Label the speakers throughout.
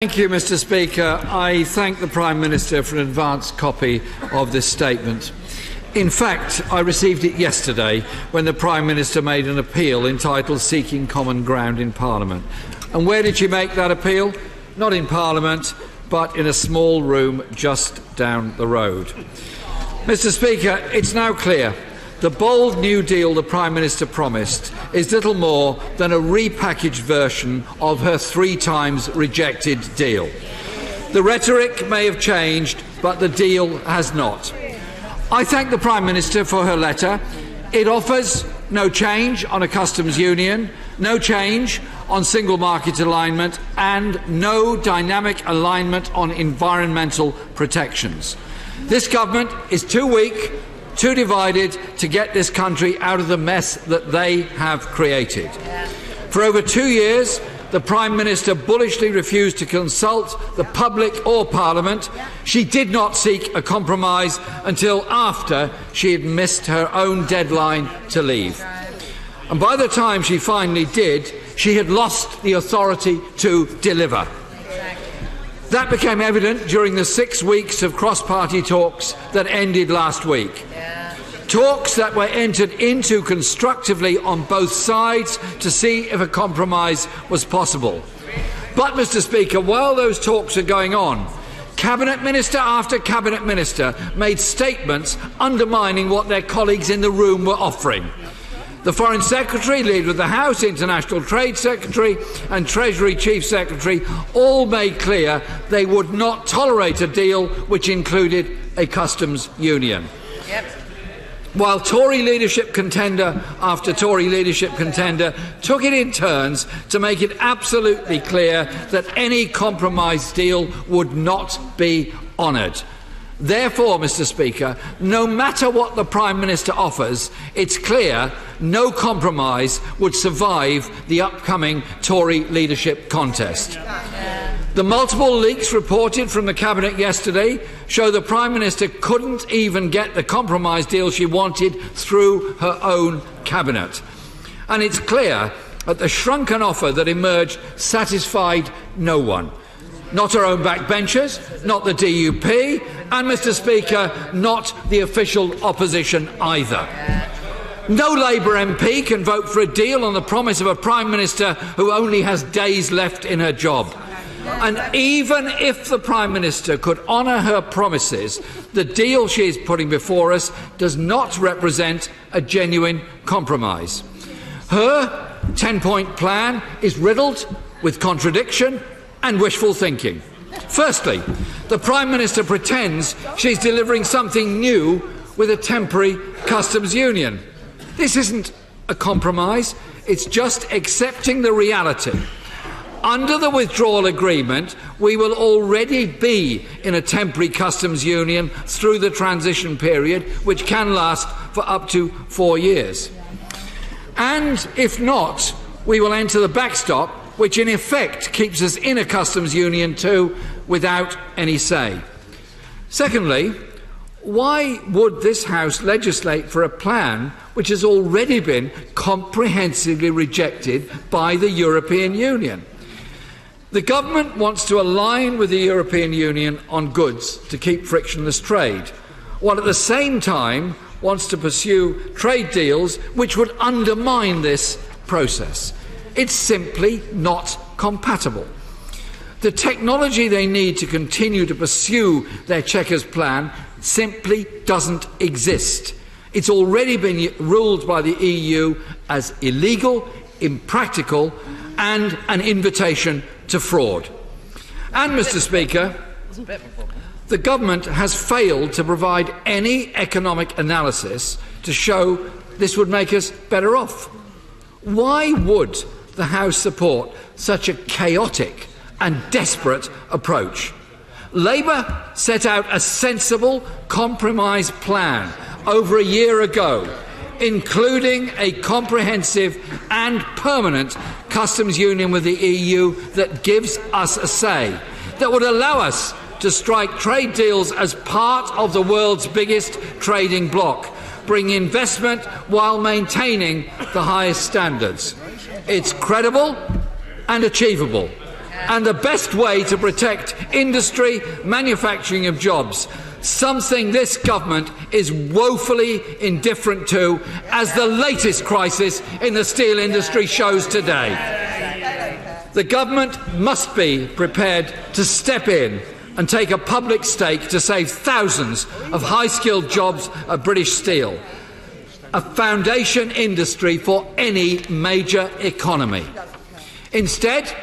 Speaker 1: Thank you, Mr. Speaker. I thank the Prime Minister for an advance copy of this statement. In fact, I received it yesterday when the Prime Minister made an appeal entitled Seeking Common Ground in Parliament. And where did she make that appeal? Not in Parliament, but in a small room just down the road. Mr. Speaker, it's now clear the bold New Deal the Prime Minister promised is little more than a repackaged version of her 3 times rejected deal. The rhetoric may have changed, but the deal has not. I thank the Prime Minister for her letter. It offers no change on a customs union, no change on single market alignment, and no dynamic alignment on environmental protections. This government is too weak, too divided to get this country out of the mess that they have created. For over 2 years, the Prime Minister bullishly refused to consult the public or Parliament. She did not seek a compromise until after she had missed her own deadline to leave. And by the time she finally did, she had lost the authority to deliver. That became evident during the 6 weeks of cross-party talks that ended last week. Talks that were entered into constructively on both sides to see if a compromise was possible. But, Mr. Speaker, while those talks are going on, Cabinet Minister after Cabinet Minister made statements undermining what their colleagues in the room were offering. The Foreign Secretary, Leader of the House, International Trade Secretary and Treasury Chief Secretary all made clear they would not tolerate a deal which included a customs union. While Tory leadership contender after Tory leadership contender took it in turns to make it absolutely clear that any compromise deal would not be honoured. Therefore, Mr. Speaker, no matter what the Prime Minister offers, it's clear no compromise would survive the upcoming Tory leadership contest. The multiple leaks reported from the Cabinet yesterday show the Prime Minister couldn't even get the compromise deal she wanted through her own Cabinet. And it's clear that the shrunken offer that emerged satisfied no one. Not her own backbenchers, not the DUP, and, Mr. Speaker, not the official opposition either. No Labour MP can vote for a deal on the promise of a Prime Minister who only has days left in her job. And even if the Prime Minister could honour her promises, the deal she is putting before us does not represent a genuine compromise. Her 10-point plan is riddled with contradiction and wishful thinking. Firstly, the Prime Minister pretends she's delivering something new with a temporary customs union. This isn't a compromise, it's just accepting the reality. Under the withdrawal agreement, we will already be in a temporary customs union through the transition period, which can last for up to 4 years. And if not, we will enter the backstop, which in effect keeps us in a customs union too, without any say. Secondly, why would this House legislate for a plan which has already been comprehensively rejected by the European Union? The government wants to align with the European Union on goods to keep frictionless trade, while at the same time wants to pursue trade deals which would undermine this process. It's simply not compatible. The technology they need to continue to pursue their Chequers plan simply doesn't exist. It's already been ruled by the EU as illegal, impractical, and an invitation to fraud. And, Mr. Speaker, the government has failed to provide any economic analysis to show this would make us better off. Why would the House support such a chaotic and desperate approach? Labour set out a sensible compromise plan over a year ago, including a comprehensive and permanent customs union with the EU that gives us a say, that would allow us to strike trade deals as part of the world's biggest trading bloc, bring investment while maintaining the highest standards. It's credible and achievable. and the best way to protect industry, manufacturing and jobs, something this government is woefully indifferent to, as the latest crisis in the steel industry shows today. The government must be prepared to step in and take a public stake to save thousands of high-skilled jobs at British Steel, a foundation industry for any major economy. Instead,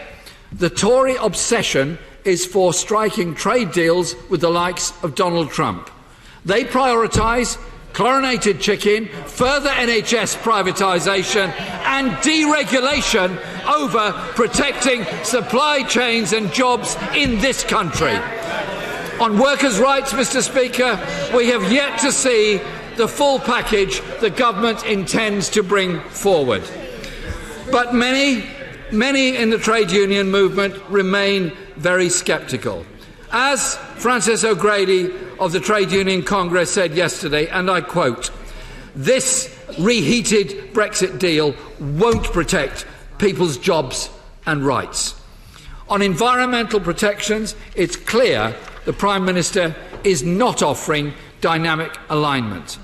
Speaker 1: the Tory obsession is for striking trade deals with the likes of Donald Trump. They prioritise chlorinated chicken, further NHS privatisation and deregulation over protecting supply chains and jobs in this country. On workers' rights, Mr. Speaker, we have yet to see the full package the government intends to bring forward. But many in the trade union movement remain very sceptical. As Frances O'Grady of the Trade Union Congress said yesterday, and I quote, "This reheated Brexit deal won't protect people's jobs and rights." On environmental protections, it's clear the Prime Minister is not offering dynamic alignment,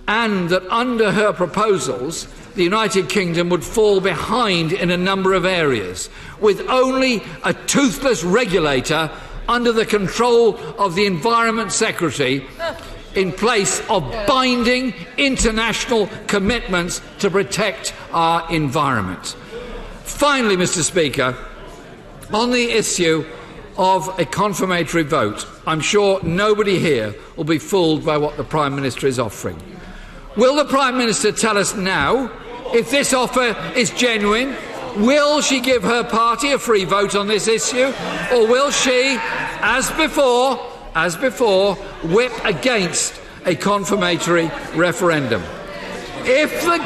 Speaker 1: and that under her proposals the United Kingdom would fall behind in a number of areas, with only a toothless regulator under the control of the Environment Secretary in place of binding international commitments to protect our environment. Finally, Mr. Speaker, on the issue of a confirmatory vote, I'm sure nobody here will be fooled by what the Prime Minister is offering. Will the Prime Minister tell us now if this offer is genuine? Will she give her party a free vote on this issue, or will she, as before, whip against a confirmatory referendum? If the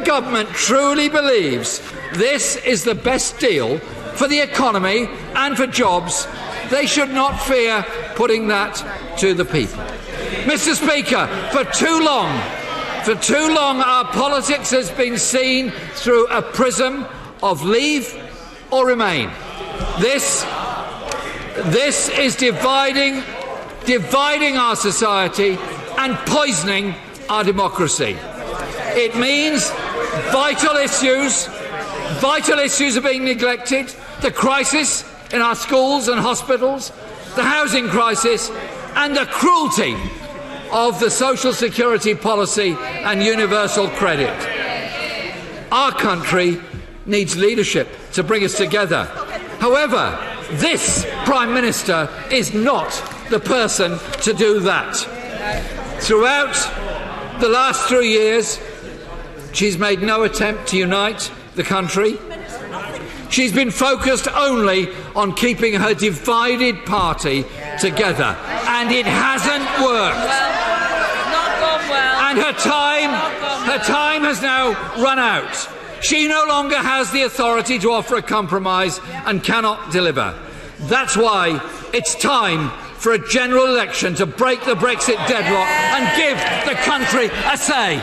Speaker 1: government truly believes this is the best deal for the economy and for jobs, they should not fear putting that to the people. Mr. Speaker, for too long our politics has been seen through a prism of leave or remain. This is dividing our society and poisoning our democracy. It means vital issues are being neglected: the crisis in our schools and hospitals, the housing crisis, and the cruelty of the social security policy and universal credit. Our country needs leadership to bring us together. However, this Prime Minister is not the person to do that. Throughout the last 3 years, she's made no attempt to unite the country. She's been focused only on keeping her divided party together, and it hasn't worked. And her time has now run out. She no longer has the authority to offer a compromise and cannot deliver. That's why it's time for a general election to break the Brexit deadlock and give the country a say.